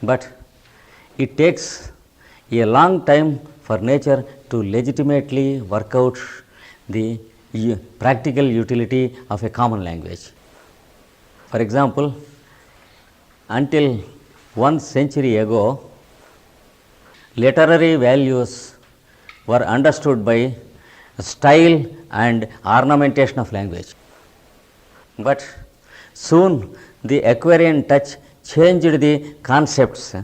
but it takes a long time for nature to legitimately work out the practical utility of a common language. For example, until 1 century ago, literary values were understood by style and ornamentation of language. But soon the Aquarian touch changed the concepts,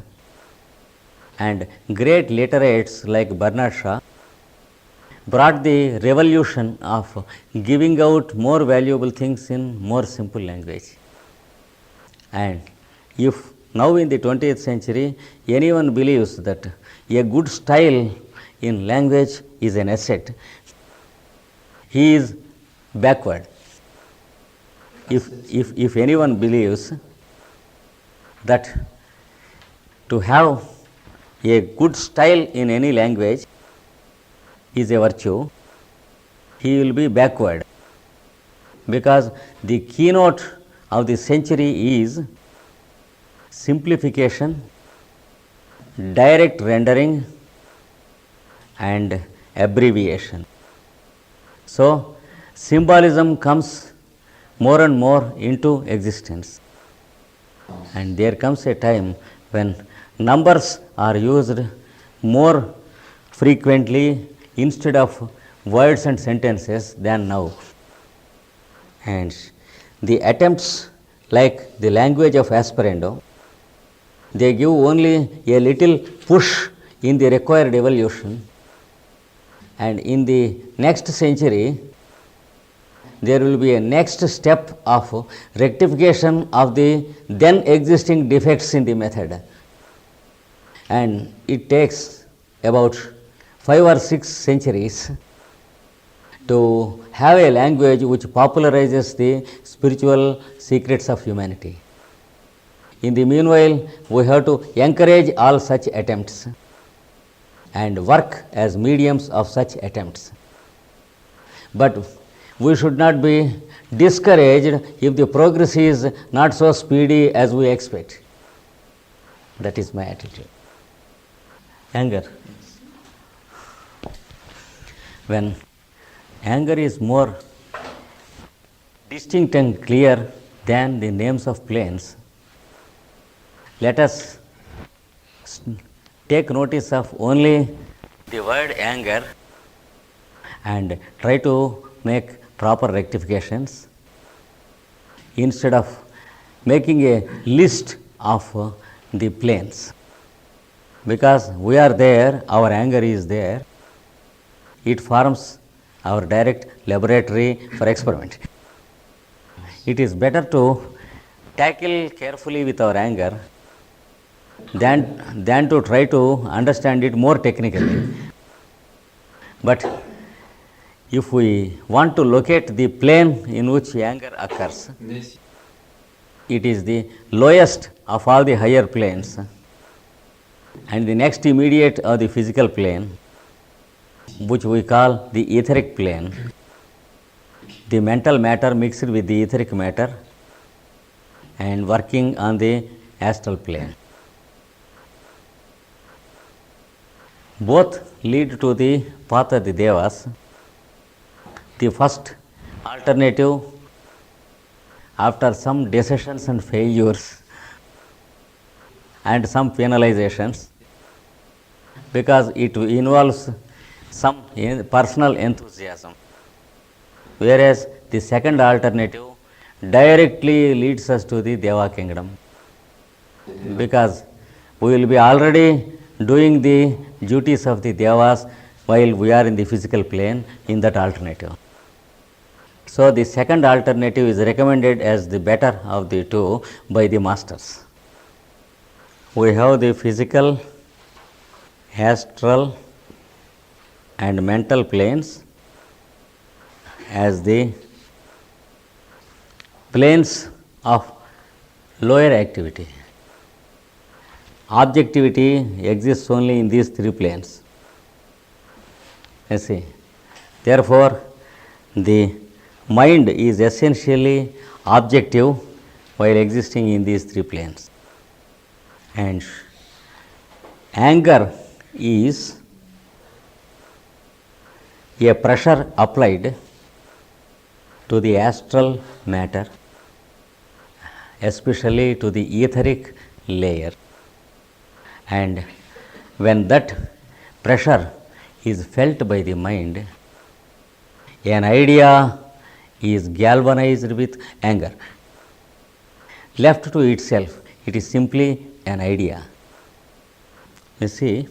and great literates like Bernard Shaw brought the revolution of giving out more valuable things in more simple language. And if now in the 20th century anyone believes that a good style in language is an asset, he is backward. If anyone believes that to have a good style in any language is a virtue, he will be backward, because the keynote of the century is simplification, direct rendering and abbreviation. So, symbolism comes more and more into existence, and there comes a time when numbers are used more frequently instead of words and sentences than now. And the attempts like the language of Esperanto, they give only a little push in the required evolution, and in the next century there will be a next step of rectification of the then existing defects in the method, and it takes about 5 or 6 centuries to have a language which popularizes the spiritual secrets of humanity. In the meanwhile, we have to encourage all such attempts and work as mediums of such attempts. But we should not be discouraged if the progress is not so speedy as we expect. That is my attitude. Anger. When anger is more distinct and clear than the names of planes, let us take notice of only the word anger and try to make proper rectifications instead of making a list of the planes. Because we are there, our anger is there, it forms our direct laboratory for experiment. It is better to tackle carefully with our anger than to try to understand it more technically. But if we want to locate the plane in which anger occurs, it is the lowest of all the higher planes, and the next immediate of the physical plane, which we call the etheric plane, the mental matter mixed with the etheric matter and working on the astral plane. Both lead to the path of the Devas. The first alternative, after some decisions and failures and some penalizations, because it involves some personal enthusiasm, whereas the second alternative directly leads us to the Deva kingdom, because we will be already doing the duties of the Devas while we are in the physical plane in that alternative. So, the second alternative is recommended as the better of the two by the masters. We have the physical, astral and mental planes as the planes of lower activity. Objectivity exists only in these three planes. You see. Therefore, the mind is essentially objective while existing in these three planes. And anger is a pressure applied to the astral matter, especially to the etheric layer, and when that pressure is felt by the mind, an idea is galvanized with anger. Left to itself, it is simply an idea. You see,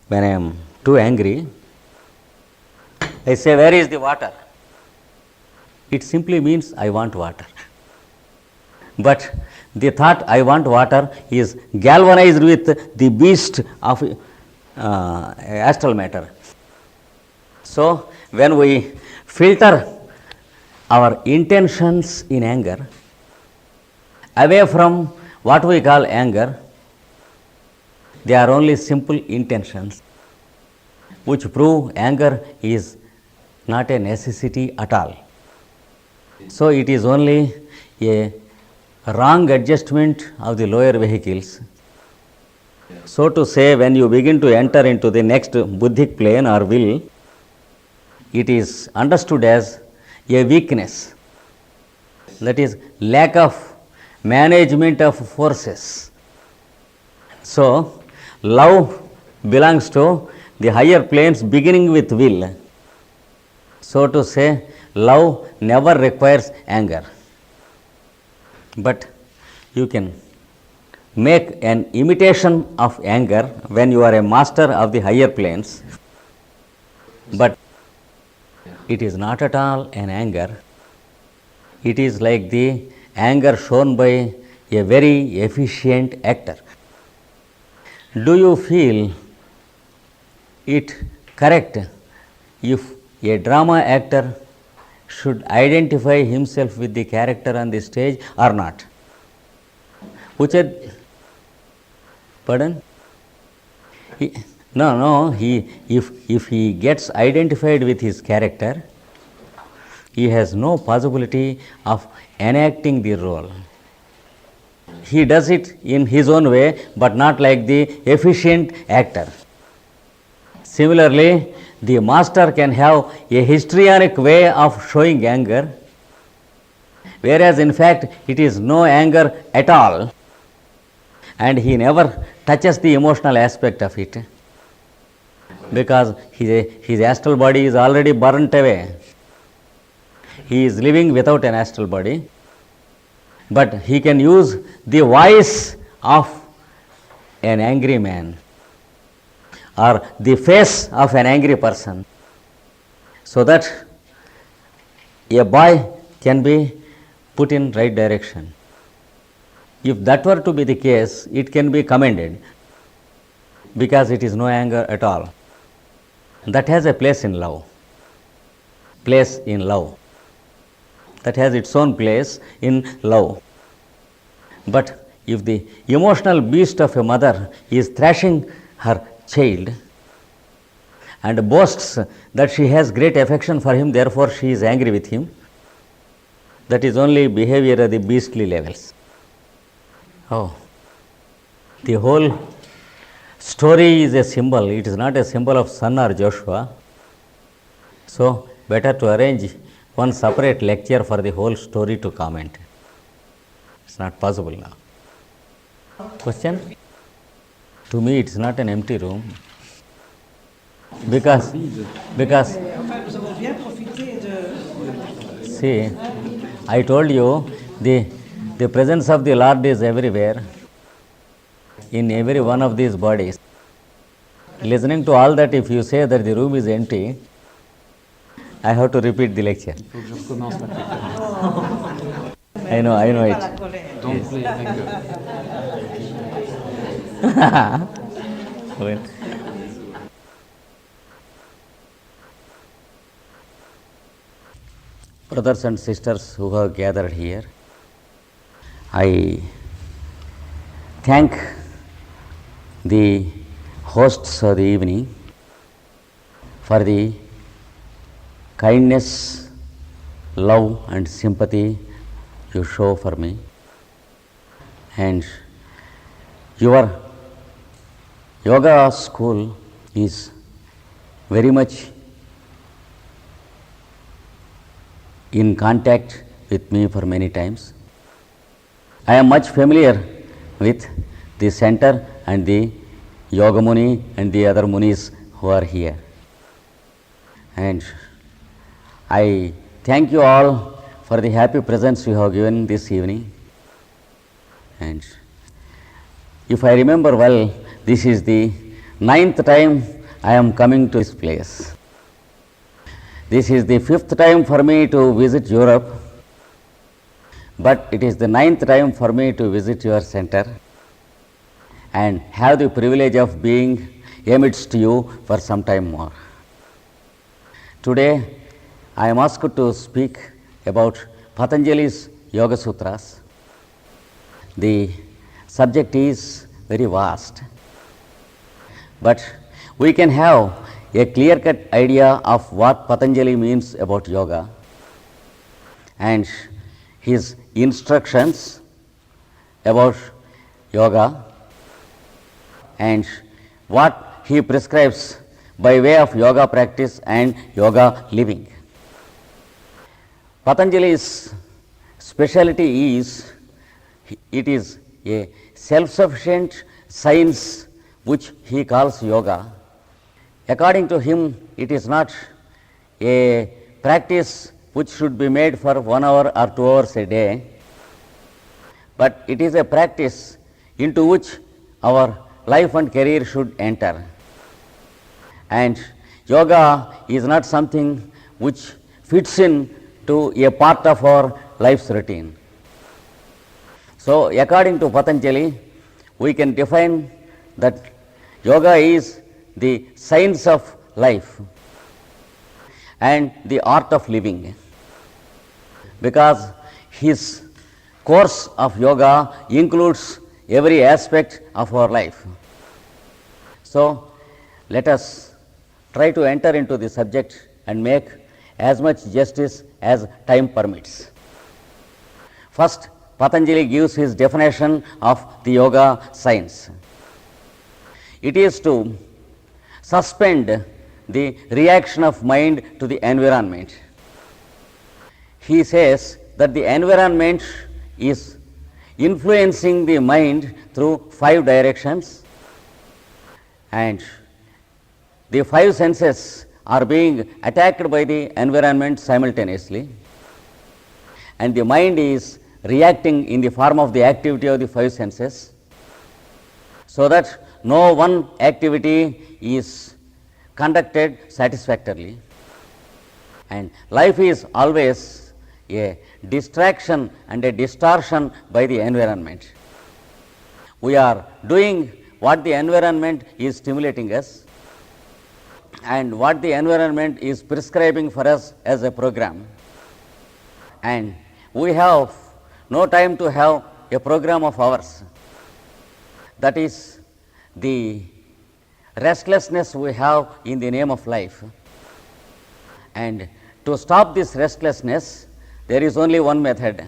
when I am too angry, I say, where is the water? It simply means I want water. But the thought I want water is galvanized with the beast of astral matter. So, when we filter our intentions in anger away from what we call anger, they are only simple intentions which prove anger is not a necessity at all. So, it is only a wrong adjustment of the lower vehicles. So to say, when you begin to enter into the next buddhic plane or will, it is understood as a weakness, that is lack of management of forces. So, love belongs to the higher planes beginning with will. So to say, love never requires anger, but you can make an imitation of anger when you are a master of the higher planes, but it is not at all an anger. It is like the anger shown by a very efficient actor. Do you feel it correct if a drama actor should identify himself with the character on the stage or not? Pardon? If he gets identified with his character, he has no possibility of enacting the role. He does it in his own way, but not like the efficient actor. Similarly, the master can have a histrionic way of showing anger, whereas in fact it is no anger at all, and he never touches the emotional aspect of it, because his astral body is already burnt away. He is living without an astral body, but he can use the voice of an angry man or the face of an angry person, so that a boy can be put in right direction. If that were to be the case, it can be commended, because it is no anger at all. That has a place in love. Place in love. That has its own place in love. But if the emotional beast of a mother is thrashing her child and boasts that she has great affection for him, therefore she is angry with him, that is only behavior at the beastly levels. Oh, the whole story is a symbol. It is not a symbol of son or Joshua. So, better to arrange one separate lecture for the whole story to comment. It's not possible now. Question? To me, it's not an empty room. Because see, I told you the presence of the Lord is everywhere, in every one of these bodies. Listening to all that, if you say that the room is empty, I have to repeat the lecture. I know it. Don't play anger. Well, brothers and sisters who have gathered here, I thank the hosts of the evening for the kindness, love and sympathy you show for me, and Your yoga school is very much in contact with me for many times. I am much familiar with the center and the Yoga Muni and the other Munis who are here. And I thank you all for the happy presents you have given this evening. And if I remember well, this is the 9th time I am coming to this place. This is the 5th time for me to visit Europe, but it is the 9th time for me to visit your center and have the privilege of being amidst you for some time more. Today, I am asked to speak about Patanjali's Yoga Sutras. The subject is very vast, but we can have a clear-cut idea of what Patanjali means about yoga and his instructions about yoga and what he prescribes by way of yoga practice and yoga living. Patanjali's specialty is, it is a self-sufficient science which he calls yoga. According to him, it is not a practice which should be made for 1 hour or 2 hours a day, but it is a practice into which our life and career should enter. And yoga is not something which fits in to a part of our life's routine. So, according to Patanjali, we can define that yoga is the science of life and the art of living, because his course of yoga includes every aspect of our life. So, let us try to enter into the subject and make as much justice as time permits. First, Patanjali gives his definition of the yoga science. It is to suspend the reaction of mind to the environment. He says that the environment is influencing the mind through 5 directions, and the 5 senses are being attacked by the environment simultaneously, and the mind is reacting in the form of the activity of the 5 senses, so that no one activity is conducted satisfactorily, and life is always a distraction and a distortion by the environment. We are doing what the environment is stimulating us and what the environment is prescribing for us as a program, and we have no time to have a program of ours. That is the restlessness we have in the name of life. And to stop this restlessness, there is only one method.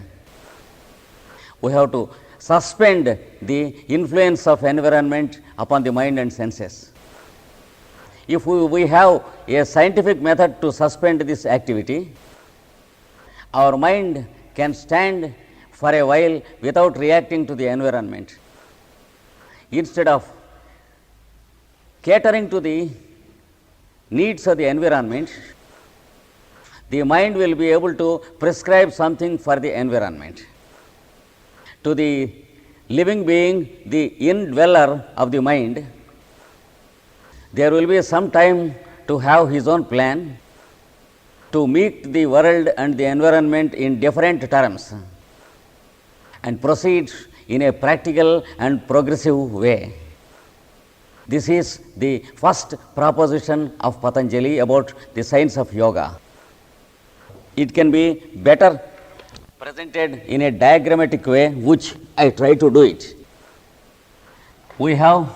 We have to suspend the influence of environment upon the mind and senses. If we have a scientific method to suspend this activity, our mind can stand for a while without reacting to the environment. Instead of catering to the needs of the environment, the mind will be able to prescribe something for the environment. To the living being, the indweller of the mind, there will be some time to have his own plan, to meet the world and the environment in different terms and proceed in a practical and progressive way. This is the first proposition of Patanjali about the science of yoga. It can be better presented in a diagrammatic way, which I try to do it. We have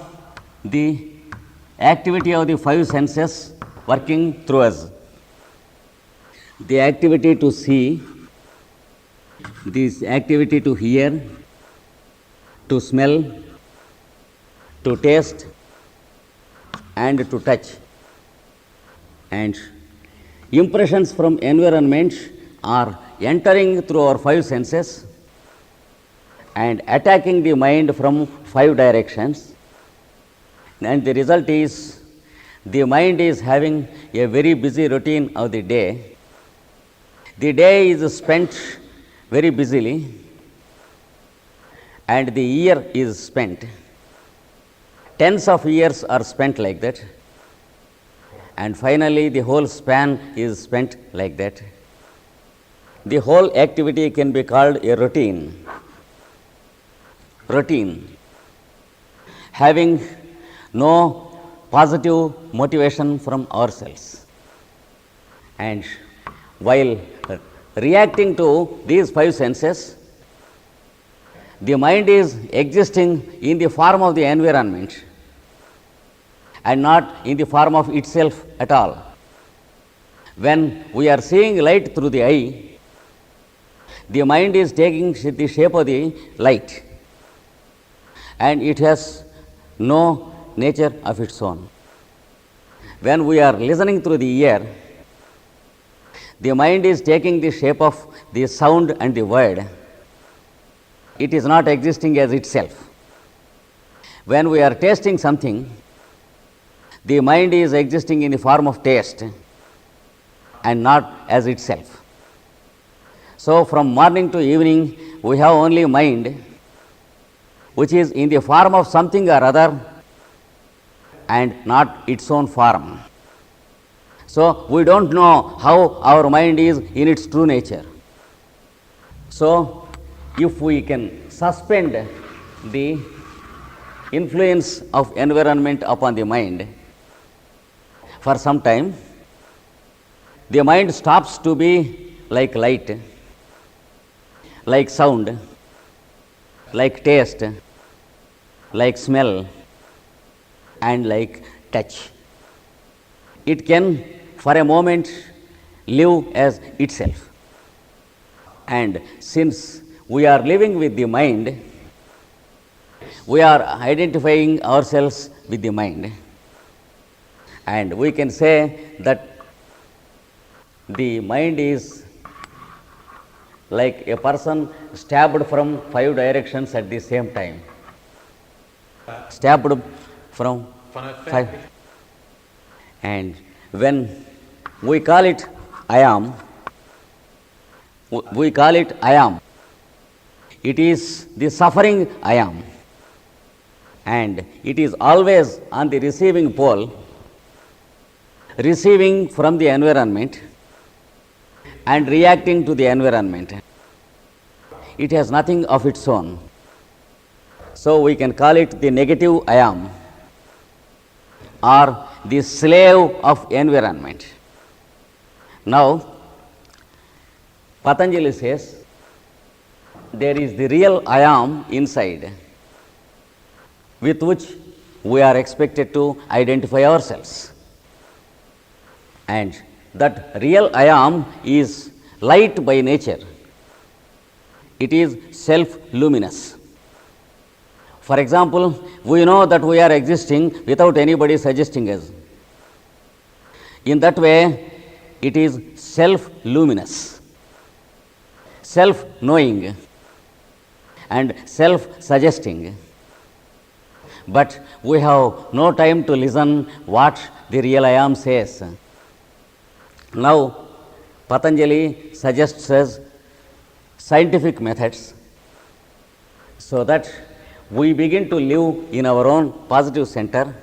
the activity of the 5 senses working through us. The activity to see, this activity to hear, to smell, to taste and to touch. And impressions from environment are entering through our five senses and attacking the mind from five directions, and the result is the mind is having a very busy routine of the day. The day is spent very busily and the year is spent. Tens of years are spent like that, and finally the whole span is spent like that. The whole activity can be called a routine. Routine, having no positive motivation from ourselves. And while reacting to these five senses, the mind is existing in the form of the environment and not in the form of itself at all. When we are seeing light through the eye, the mind is taking the shape of the light, and it has no nature of its own. When we are listening through the ear, the mind is taking the shape of the sound and the word. It is not existing as itself. When we are tasting something, the mind is existing in the form of taste and not as itself. So, from morning to evening, we have only mind which is in the form of something or other and not its own form. So, we don't know how our mind is in its true nature. So, if we can suspend the influence of environment upon the mind for some time, the mind stops to be like light, like sound, like taste, like smell, and like touch. It can for a moment live as itself. And since we are living with the mind, we are identifying ourselves with the mind. And we can say that the mind is like a person stabbed from five directions at the same time. Stabbed from five. And when we call it I am, it is the suffering I am, and it is always on the receiving pole, receiving from the environment and reacting to the environment. It has nothing of its own. So, we can call it the negative I am or the slave of environment. Now, Patanjali says there is the real I am inside, with which we are expected to identify ourselves. And that real I am is light by nature. It is self-luminous. For example, we know that we are existing without anybody suggesting us. In that way, it is self-luminous, self-knowing and self-suggesting. But we have no time to listen what the real I am says. Now, Patanjali suggests us scientific methods so that we begin to live in our own positive center,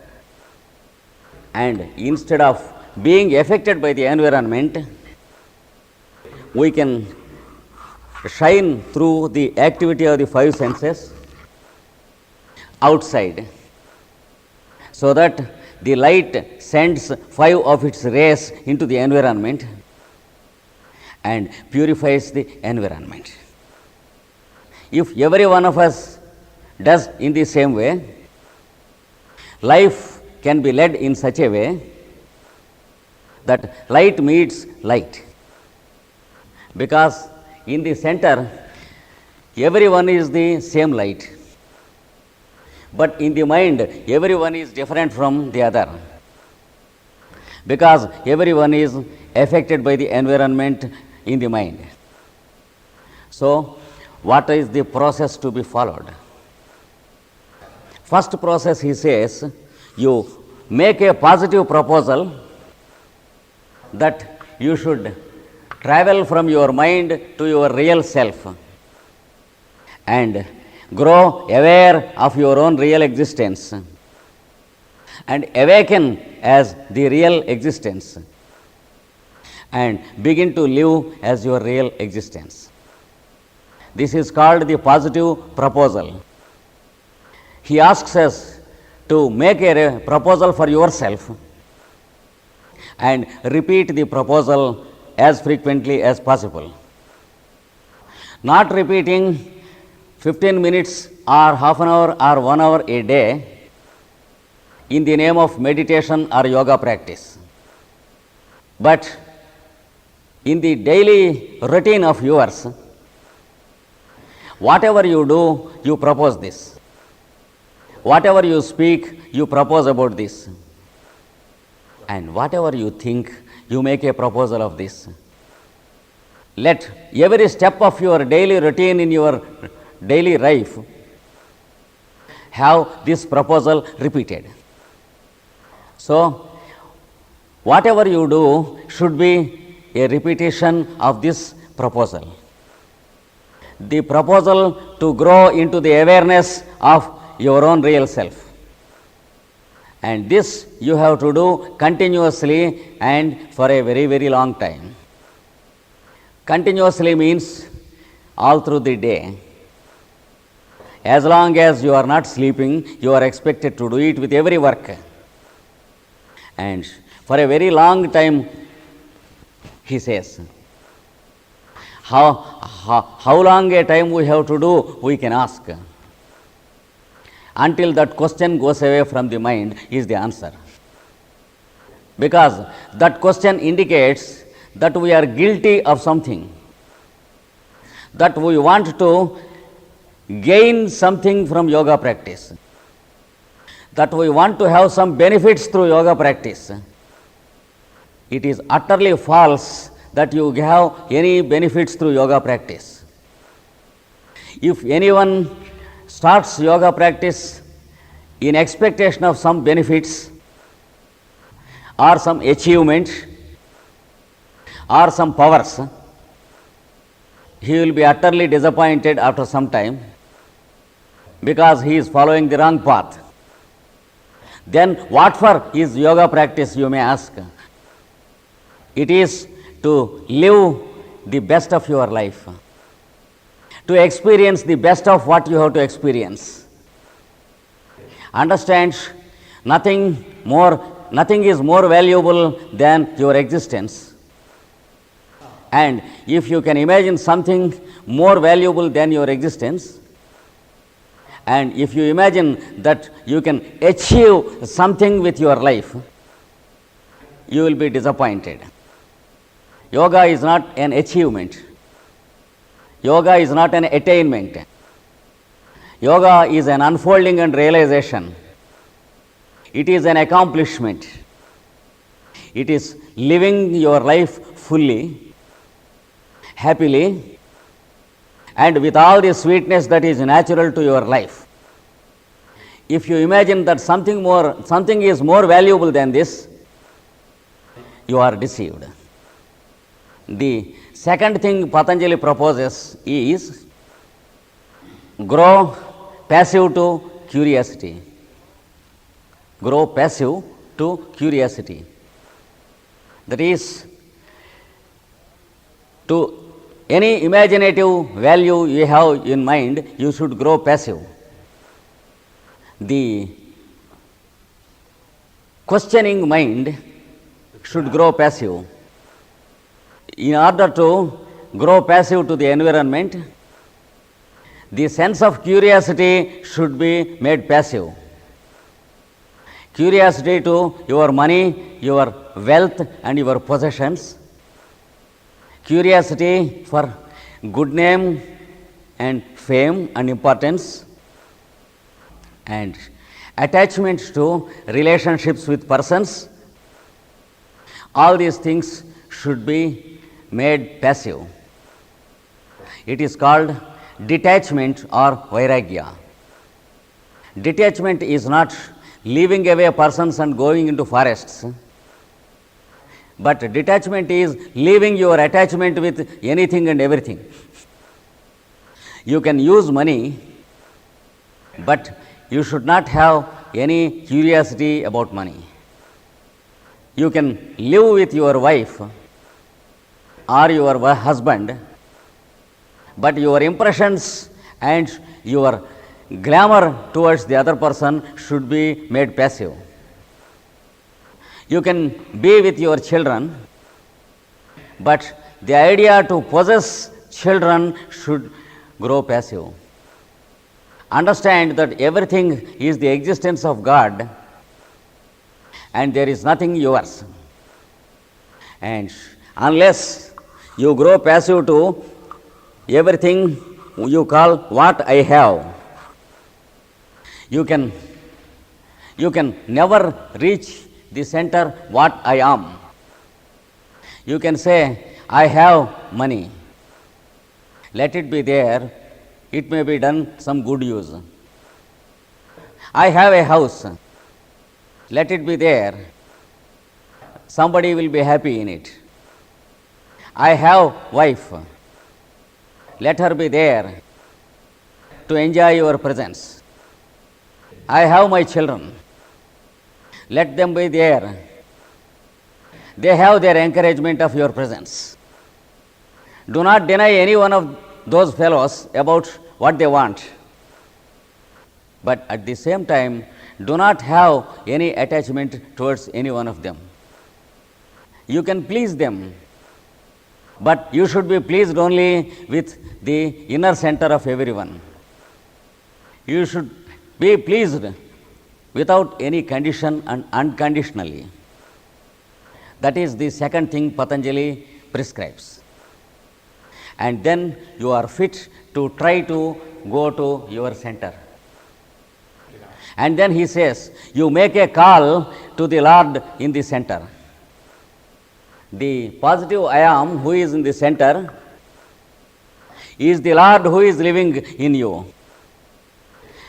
and instead of being affected by the environment, we can shine through the activity of the five senses outside, so that the light sends five of its rays into the environment and purifies the environment. If every one of us does in the same way, life can be led in such a way that light meets light, because in the center everyone is the same light. But in the mind, everyone is different from the other, because everyone is affected by the environment in the mind. So, what is the process to be followed? First process, he says, you make a positive proposal that you should travel from your mind to your real self and grow aware of your own real existence and awaken as the real existence and begin to live as your real existence. This is called the positive proposal. He asks us to make a proposal for yourself and repeat the proposal as frequently as possible. Not repeating 15 minutes or half an hour or 1 hour a day in the name of meditation or yoga practice, but in the daily routine of yours, whatever you do, you propose this. Whatever you speak, you propose about this. And whatever you think, you make a proposal of this. Let every step of your daily routine in your daily life have this proposal repeated. So, whatever you do should be a repetition of this proposal. The proposal to grow into the awareness of your own real self. And this you have to do continuously and for a very, very long time. Continuously means all through the day. As long as you are not sleeping, you are expected to do it with every work. And for a very long time, he says, how long a time we have to do, we can ask. Until that question goes away from the mind is the answer. Because that question indicates that we are guilty of something, that we want to gain something from yoga practice, that we want to have some benefits through yoga practice. It is utterly false that you have any benefits through yoga practice. If anyone starts yoga practice in expectation of some benefits or some achievement or some powers, he will be utterly disappointed after some time, because he is following the wrong path. Then what for is yoga practice, you may ask? It is to live the best of your life, to experience the best of what you have to experience. Understand, nothing is more valuable than your existence. And if you can imagine something more valuable than your existence, and if you imagine that you can achieve something with your life, you will be disappointed. Yoga is not an achievement. Yoga is not an attainment. Yoga is an unfolding and realization. It is an accomplishment. It is living your life fully, happily, and with all the sweetness that is natural to your life. If you imagine that something is more valuable than this, you are deceived. The second thing Patanjali proposes is grow passive to curiosity. Grow passive to curiosity. That is, to any imaginative value you have in mind, you should grow passive. The questioning mind should grow passive. In order to grow passive to the environment, the sense of curiosity should be made passive. Curiosity to your money, your wealth and your possessions. Curiosity for good name and fame and importance. and attachment to relationships with persons, all these things should be made passive. It is called detachment or vairagya. Detachment is not leaving away persons and going into forests, but detachment is leaving your attachment with anything and everything. You can use money, but you should not have any curiosity about money. You can live with your wife or your husband, but your impressions and your glamour towards the other person should be made passive. You can be with your children, but the idea to possess children should grow passive. Understand that everything is the existence of God and there is nothing yours. And unless you grow passive to everything you call what I have, you can never reach the center what I am. You can say, I have money, let it be there, it may be done some good use. I have a house, let it be there, somebody will be happy in it. I have wife, let her be there to enjoy your presence. I have my children, let them be there, they have their encouragement of your presence. Do not deny any one of those fellows about what they want, but at the same time do not have any attachment towards any one of them. You can please them, but you should be pleased only with the inner center of everyone. You should be pleased without any condition and unconditionally. That is the second thing Patanjali prescribes. And then you are fit to try to go to your center. And then he says, you make a call to the Lord in the center. The positive I am who is in the center is the Lord who is living in you.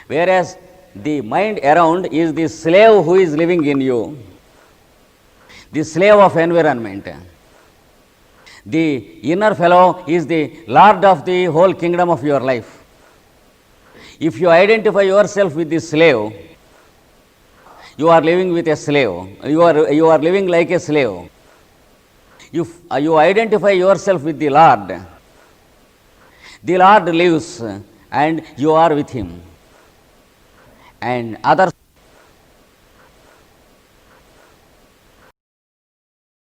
Whereas the mind around is the slave who is living in you, the slave of environment. The inner fellow is the lord of the whole kingdom of your life. If you identify yourself with the slave, you are living with a slave. You are living like a slave. If you identify yourself with the Lord lives and you are with him. And others